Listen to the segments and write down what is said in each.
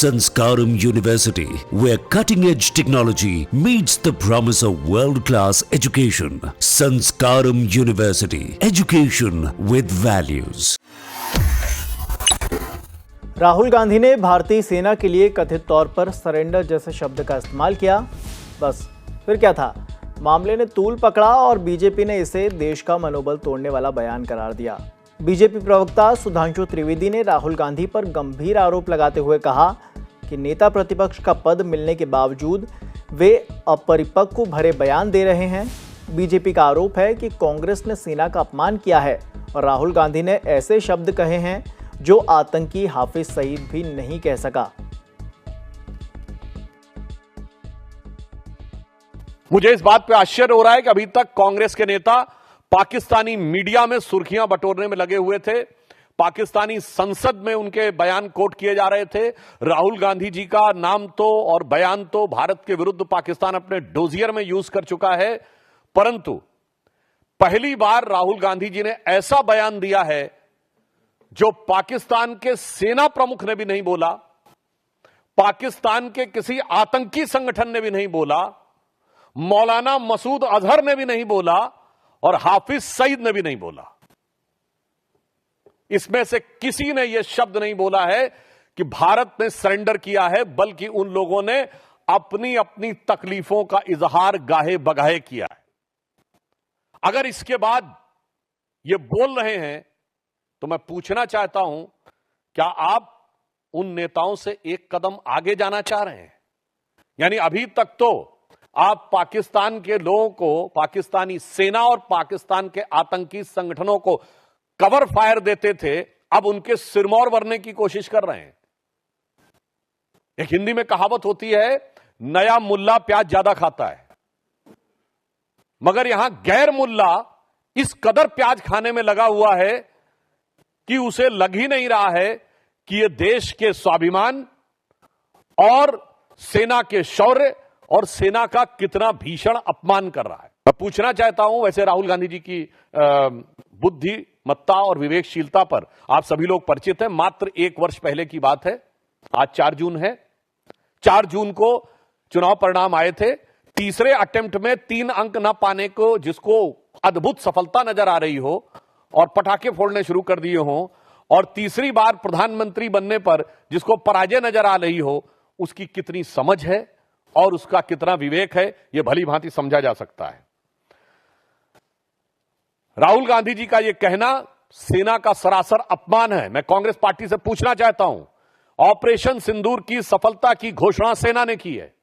Sanskaram University, where cutting-edge technology meets the promise of world-class education. Sanskaram University, education with values. Rahul Gandhi ने भारतीय सेना के लिए कथित तौर पर सरेंडर जैसे शब्द का इस्तेमाल किया। बस फिर क्या था, मामले ने तूल पकड़ा और बीजेपी ने इसे देश का मनोबल तोड़ने वाला बयान करार दिया। बीजेपी प्रवक्ता सुधांशु त्रिवेदी ने राहुल गांधी पर गंभीर आरोप लगाते हुए कहा कि नेता प्रतिपक्ष का पद मिलने के बावजूद वे अपरिपक्व भरे बयान दे रहे हैं। बीजेपी का आरोप है कि कांग्रेस ने सेना का अपमान किया है और राहुल गांधी ने ऐसे शब्द कहे हैं जो आतंकी हाफिज सईद भी नहीं कह सका। मुझे इस बात पे आश्चर्य हो रहा है कि अभी तक कांग्रेस के नेता पाकिस्तानी मीडिया में सुर्खियां बटोरने में लगे हुए थे। पाकिस्तानी संसद में उनके बयान कोट किए जा रहे थे। राहुल गांधी जी का नाम तो और बयान तो भारत के विरुद्ध पाकिस्तान अपने डोजियर में यूज कर चुका है, परंतु पहली बार राहुल गांधी जी ने ऐसा बयान दिया है जो पाकिस्तान के सेना प्रमुख ने भी नहीं बोला, पाकिस्तान के किसी आतंकी संगठन ने भी नहीं बोला, मौलाना मसूद अजहर ने भी नहीं बोला और हाफिज सईद ने भी नहीं बोला। इसमें से किसी ने यह शब्द नहीं बोला है कि भारत ने सरेंडर किया है, बल्कि उन लोगों ने अपनी अपनी तकलीफों का इजहार गाहे बगाहे किया है। अगर इसके बाद ये बोल रहे हैं तो मैं पूछना चाहता हूं, क्या आप उन नेताओं से एक कदम आगे जाना चाह रहे हैं? यानी अभी तक तो आप पाकिस्तान के लोगों को, पाकिस्तानी सेना और पाकिस्तान के आतंकी संगठनों को कवर फायर देते थे, अब उनके सिरमौर भरने की कोशिश कर रहे हैं। एक हिंदी में कहावत होती है, नया मुल्ला प्याज ज्यादा खाता है, मगर यहां गैर मुल्ला इस कदर प्याज खाने में लगा हुआ है कि उसे लग ही नहीं रहा है कि यह देश के स्वाभिमान और सेना के शौर्य और सेना का कितना भीषण अपमान कर रहा है। मैं पूछना चाहता हूं, वैसे राहुल गांधी जी की बुद्धिमत्ता और विवेकशीलता पर आप सभी लोग परिचित हैं। मात्र 1 वर्ष पहले की बात है, आज 4 जून है। 4 जून को चुनाव परिणाम आए थे। तीसरे अटेम्प्ट में 3 अंक न पाने को, जिसको अद्भुत सफलता नजर आ रही हो और पटाखे फोड़ने शुरू कर दिए हो, और तीसरी बार प्रधानमंत्री बनने पर जिसको पराजय नजर आ रही हो, उसकी कितनी समझ है और उसका कितना विवेक है, यह भली भांति समझा जा सकता है। राहुल गांधी जी का यह कहना सेना का सरासर अपमान है। मैं कांग्रेस पार्टी से पूछना चाहता हूं, ऑपरेशन सिंदूर की सफलता की घोषणा सेना ने की है,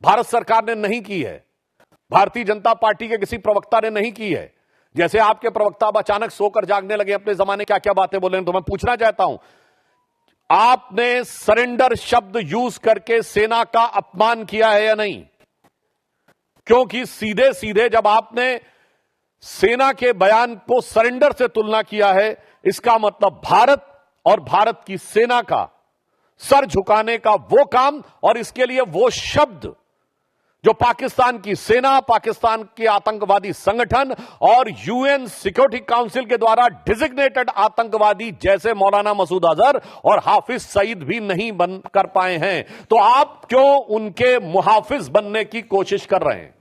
भारत सरकार ने नहीं की है, भारतीय जनता पार्टी के किसी प्रवक्ता ने नहीं की है। जैसे आपके प्रवक्ता अब अचानक सोकर जागने लगे, अपने जमाने क्या क्या बातें बोले, तो मैं पूछना चाहता हूं, आपने सरेंडर शब्द यूज करके सेना का अपमान किया है या नहीं? क्योंकि सीधे सीधे जब आपने सेना के बयान को सरेंडर से तुलना किया है, इसका मतलब भारत और भारत की सेना का सर झुकाने का वो काम और इसके लिए वो शब्द जो पाकिस्तान की सेना, पाकिस्तान के आतंकवादी संगठन और यूएन सिक्योरिटी काउंसिल के द्वारा डिजिग्नेटेड आतंकवादी जैसे मौलाना मसूद अजहर और हाफिज सईद भी नहीं बन कर पाए हैं, तो आप क्यों उनके मुहाफिज बनने की कोशिश कर रहे हैं?